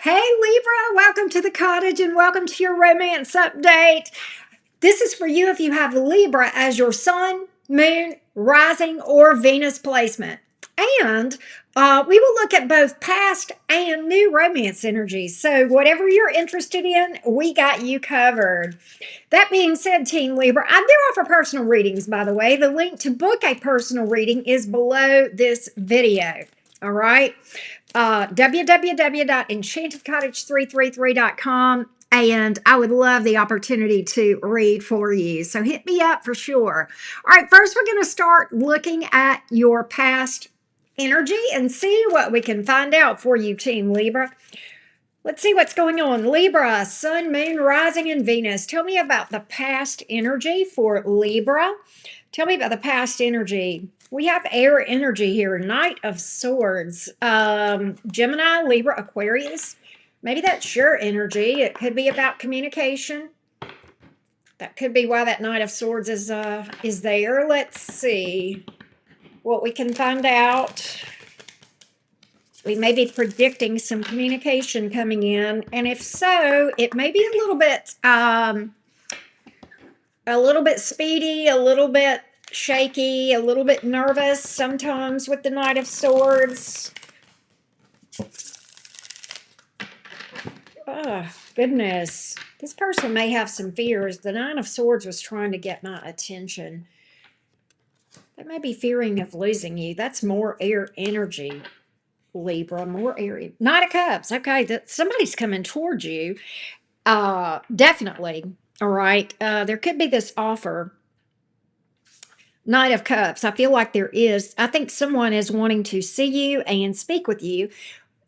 Hey Libra, welcome to the cottage and welcome to your romance update. This is for you if you have Libra as your sun, moon, rising, or Venus placement. And we will look at both past and new romance energies. So, whatever you're interested in, we got you covered. That being said, Team Libra, I do offer personal readings, by the way. The link to book a personal reading is below this video. All right. www.enchantedcottage333.com. And I would love the opportunity to read for you. So hit me up for sure. All right, first we're going to start looking at your past energy and see what we can find out for you, Team Libra. Let's see what's going on. Libra, Sun, Moon, Rising, and Venus. Tell me about the past energy for Libra. Tell me about the past energy. We have air energy here. Knight of Swords. Gemini, Libra, Aquarius. Maybe that's your energy. It could be about communication. That could be why that Knight of Swords is there. Let's see what we can find out. We may be predicting some communication coming in, and if so, it may be a little bit speedy, a little bit shaky, a little bit nervous sometimes with the Knight of Swords. Oh, goodness. This person may have some fears. The Nine of Swords was trying to get my attention. They may be fearing of losing you. That's more air energy, Libra. More air. Knight of Cups. Okay, somebody's coming towards you. Definitely. All right. There could be this offer. Knight of Cups. I feel like there is. I think someone is wanting to see you and speak with you.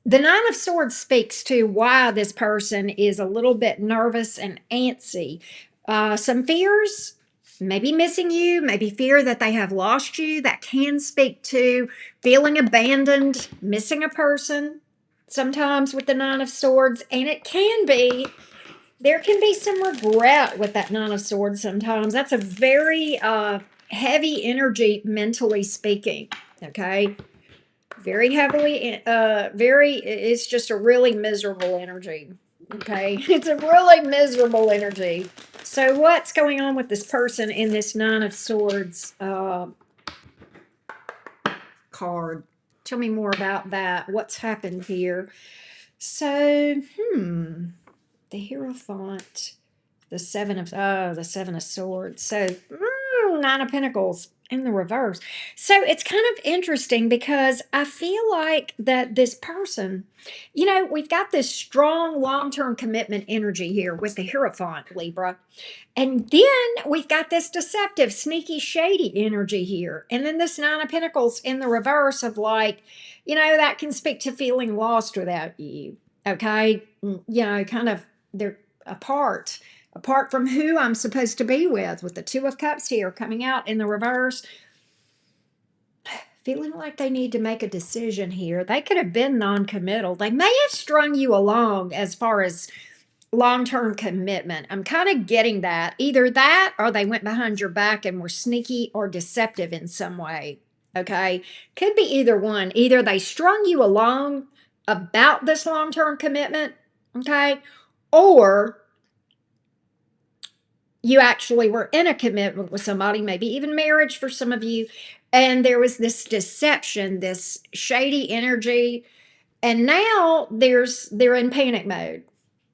The Nine of Swords speaks to why this person is a little bit nervous and antsy. Some fears, maybe missing you, maybe fear that they have lost you. That can speak to feeling abandoned, missing a person, sometimes with the Nine of Swords. And there can be some regret with that Nine of Swords sometimes. That's a very heavy energy, mentally speaking, okay? Very heavily, it's just a really miserable energy, okay? It's a really miserable energy. So what's going on with this person in this Nine of Swords card? Tell me more about that. What's happened here? So, the Hierophant, the Seven of Swords. So, Nine of Pentacles in the reverse. So it's kind of interesting because I feel like that this person, we've got this strong long-term commitment energy here with the Hierophant, Libra. And then we've got this deceptive, sneaky, shady energy here. And then this Nine of Pentacles in the reverse of that can speak to feeling lost without you. Okay. Kind of they're apart from who I'm supposed to be with the Two of Cups here coming out in the reverse. Feeling like they need to make a decision here. They could have been non-committal. They may have strung you along as far as long-term commitment. I'm kind of getting that. Either that or they went behind your back and were sneaky or deceptive in some way. Okay? Could be either one. Either they strung you along about this long-term commitment, okay? Or you actually were in a commitment with somebody, maybe even marriage for some of you, and there was this deception, this shady energy, and now they're in panic mode.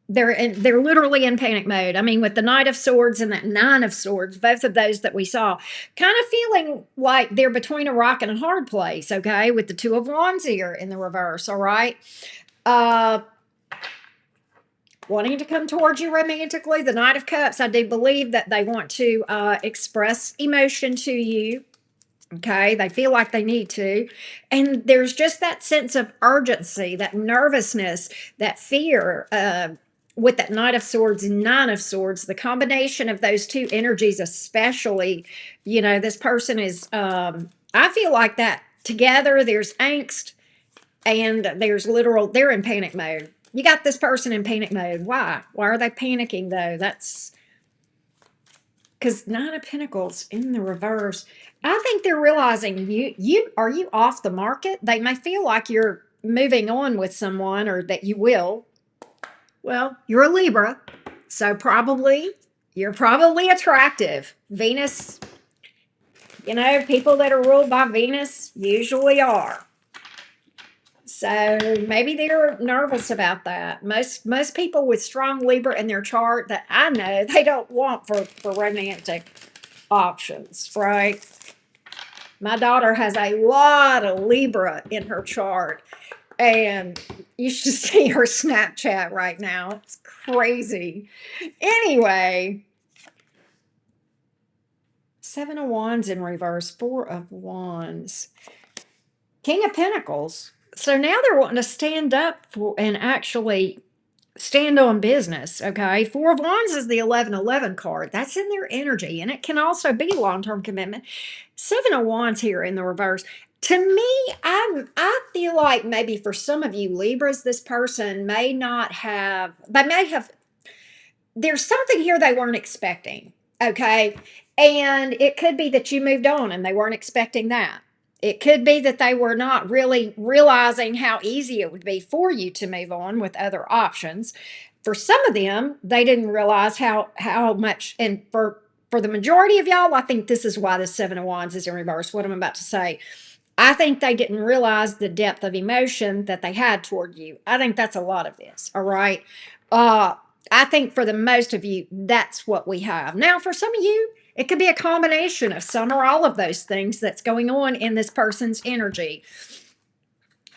They're literally in panic mode. I mean, with the Knight of Swords and that Nine of Swords, both of those that we saw, kind of feeling like they're between a rock and a hard place, okay, with the Two of Wands here in the reverse, all right? Wanting to come towards you romantically. The Knight of Cups, I do believe that they want to express emotion to you. Okay, they feel like they need to. And there's just that sense of urgency, that nervousness, that fear with that Knight of Swords and Nine of Swords. The combination of those two energies especially, this person is, I feel like that together there's angst and they're in panic mode. You got this person in panic mode. Why? Why are they panicking though? That's because Nine of Pentacles in the reverse. I think they're realizing you off the market. They may feel like you're moving on with someone or that you will. Well, you're a Libra, so you're probably attractive. Venus, people that are ruled by Venus usually are. So maybe they're nervous about that. Most people with strong Libra in their chart that I know, they don't want for romantic options, right? My daughter has a lot of Libra in her chart, and you should see her Snapchat right now. It's crazy. Anyway, Seven of Wands in reverse, Four of Wands, King of Pentacles. So now they're wanting to stand up for and actually stand on business. Okay. Four of Wands is the 1111 card. That's in their energy, and it can also be long term commitment. Seven of Wands here in the reverse. To me, I feel like maybe for some of you Libras, this person may not have, they may have, there's something here they weren't expecting. Okay. And it could be that you moved on and they weren't expecting that. It could be that they were not really realizing how easy it would be for you to move on with other options. For some of them, they didn't realize how much, and for the majority of y'all, I think this is why the Seven of Wands is in reverse. What I'm about to say, I think they didn't realize the depth of emotion that they had toward you. I think that's a lot of this. All right. I think for the most of you, that's what we have. Now, for some of you, it could be a combination of some or all of those things that's going on in this person's energy.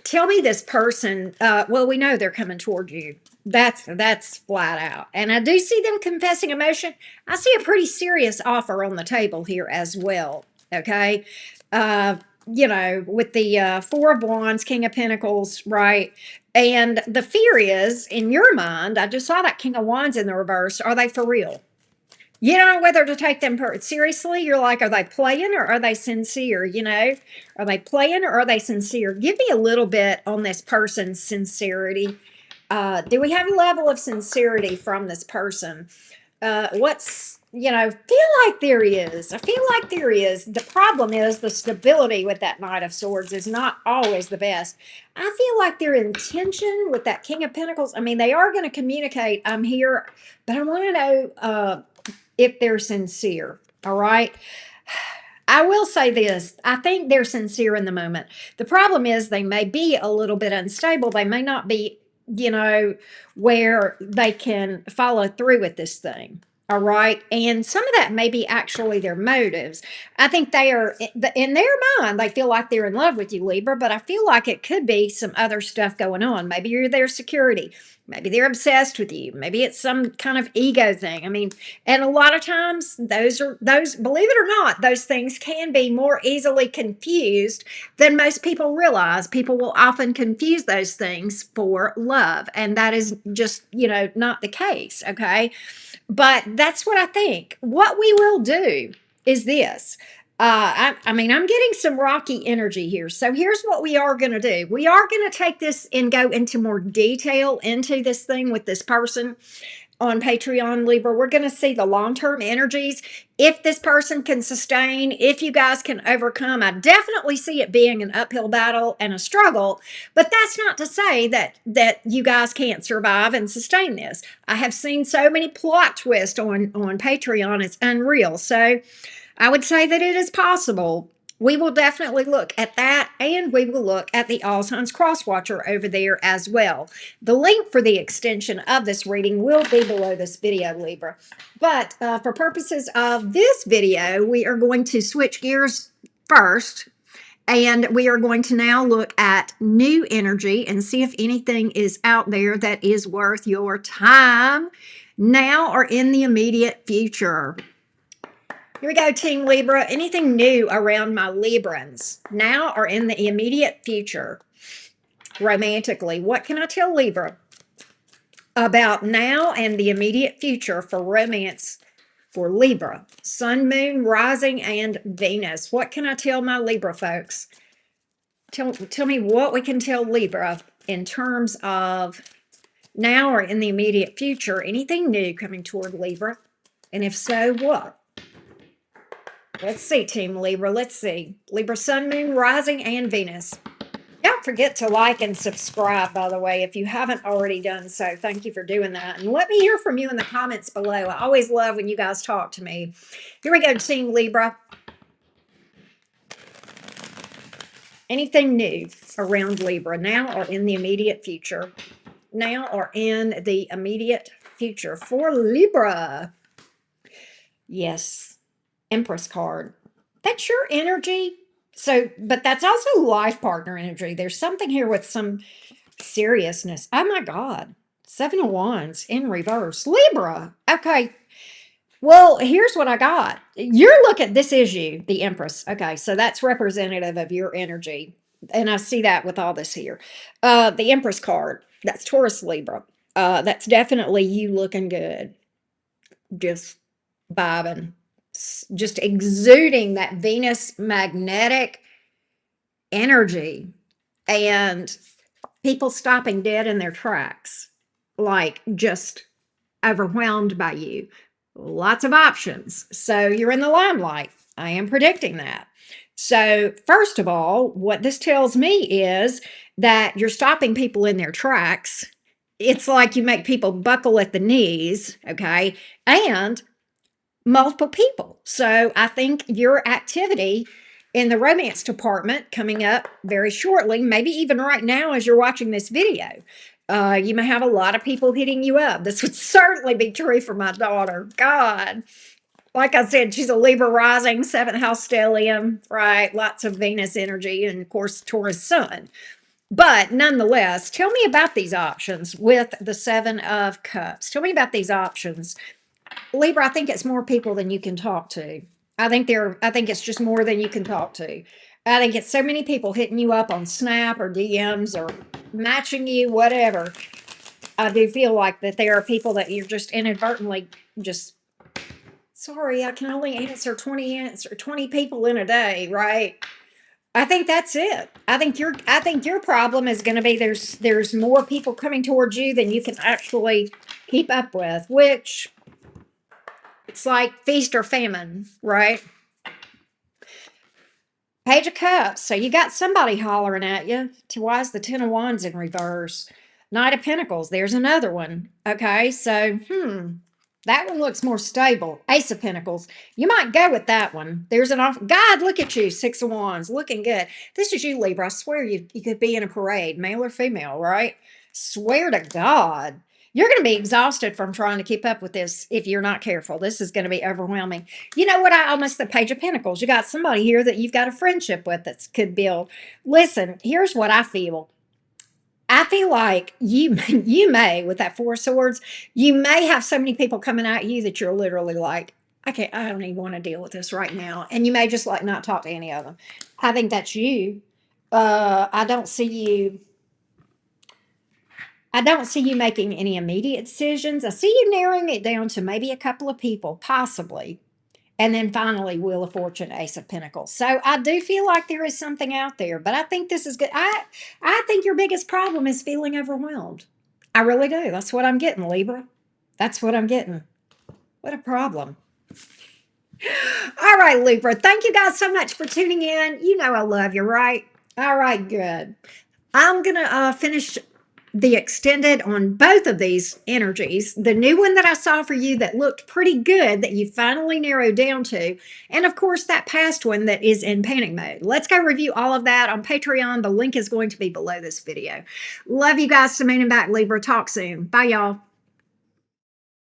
Tell me this person, well, we know they're coming toward you. That's flat out. And I do see them confessing emotion. I see a pretty serious offer on the table here as well. Okay. With the Four of Wands, King of Pentacles, right? And the fear is, in your mind, I just saw that King of Wands in the reverse. Are they for real? You don't know whether to take them seriously. You're like, are they playing or are they sincere? Are they playing or are they sincere? Give me a little bit on this person's sincerity. Do we have a level of sincerity from this person? Feel like there is. I feel like there is. The problem is the stability with that Knight of Swords is not always the best. I feel like their intention with that King of Pentacles, I mean, they are going to communicate, I'm here, but I want to know if they're sincere. All right. I will say this. I think they're sincere in the moment. The problem is they may be a little bit unstable. They may not be, where they can follow through with this thing. All right. And some of that may be actually their motives. I think they are, in their mind, they feel like they're in love with you, Libra, but I feel like it could be some other stuff going on. Maybe you're their security. Maybe they're obsessed with you. Maybe it's some kind of ego thing. I mean, and a lot of times those, believe it or not, those things can be more easily confused than most people realize. People will often confuse those things for love. And that is just, not the case. Okay. But that's what I think. What we will do is this. I mean, I'm getting some rocky energy here. So here's what we are going to do. We are going to take this and go into more detail into this thing with this person on Patreon, Libra. We're going to see the long-term energies, if this person can sustain, if you guys can overcome. I definitely see it being an uphill battle and a struggle, but that's not to say that you guys can't survive and sustain this. I have seen so many plot twists on Patreon, it's unreal. So I would say that it is possible. We will definitely look at that, and we will look at the All Signs Cross Watcher over there as well. The link for the extension of this reading will be below this video, Libra. But for purposes of this video, we are going to switch gears first, and we are going to now look at new energy and see if anything is out there that is worth your time now or in the immediate future. Here we go, Team Libra. Anything new around my Librans now or in the immediate future? Romantically, what can I tell Libra about now and the immediate future for romance for Libra? Sun, Moon, Rising, and Venus. What can I tell my Libra folks? Tell me what we can tell Libra in terms of now or in the immediate future. Anything new coming toward Libra? And if so, what? Let's see, Team Libra. Let's see. Libra, Sun, Moon, Rising, and Venus. Don't forget to like and subscribe, by the way, if you haven't already done so. Thank you for doing that. And let me hear from you in the comments below. I always love when you guys talk to me. Here we go, Team Libra. Anything new around Libra now or in the immediate future? Now or in the immediate future for Libra? Yes. Empress card. That's your energy. So, but that's also life partner energy. There's something here with some seriousness. Oh my God. Seven of Wands in reverse. Libra. Okay. Well, here's what I got. You're looking, this is you, the Empress. Okay. So that's representative of your energy. And I see that with all this here. The Empress card. That's Taurus Libra. That's definitely you looking good. Just vibing. Just exuding that Venus magnetic energy. And people stopping dead in their tracks, like just overwhelmed by you. Lots of options. So you're in the limelight. I am predicting that. So, first of all, what this tells me is that you're stopping people in their tracks. It's like you make people buckle at the knees, okay? And multiple people. So I think your activity in the romance department coming up very shortly, maybe even right now as you're watching this video, you may have a lot of people hitting you up. This would certainly be true for my daughter. God. Like I said, she's a Libra rising, seventh house stellium, right? Lots of Venus energy and, of course, Taurus sun. But nonetheless, tell me about these options with the Seven of Cups. Tell me about these options. Libra, I think it's more people than you can talk to. I think it's just more than you can talk to. I think it's so many people hitting you up on Snap or DMs or matching you, whatever. I do feel like that there are people that you're just inadvertently just sorry, I can only answer 20 people in a day, right? I think that's it. I think your problem is going to be there's more people coming towards you than you can actually keep up with, which it's like feast or famine, right? Page of Cups. So you got somebody hollering at you. Why is the Ten of Wands in reverse? Knight of Pentacles. There's another one. Okay, so that one looks more stable. Ace of Pentacles. You might go with that one. There's an off. God, look at you. Six of Wands. Looking good. This is you, Libra. I swear you could be in a parade, male or female, right? Swear to God. You're going to be exhausted from trying to keep up with this if you're not careful. This is going to be overwhelming. You know what? I almost the Page of Pentacles. You got somebody here that you've got a friendship with that could build. Listen, here's what I feel. I feel like you may, with that Four of Swords, you may have so many people coming at you that you're literally like, okay, I don't even want to deal with this right now. And you may just like not talk to any of them. I think that's you. I don't see you. I don't see you making any immediate decisions. I see you narrowing it down to maybe a couple of people, possibly. And then finally, Wheel of Fortune, Ace of Pentacles. So I do feel like there is something out there, but I think this is good. I think your biggest problem is feeling overwhelmed. I really do. That's what I'm getting, Libra. That's what I'm getting. What a problem. All right, Libra. Thank you guys so much for tuning in. You know I love you, right? All right, good. I'm going to finish the extended on both of these energies. The new one that I saw for you that looked pretty good that you finally narrowed down to. And of course, that past one that is in panic mode. Let's go review all of that on Patreon. The link is going to be below this video. Love you guys to moon and back, Libra. Talk soon. Bye, y'all.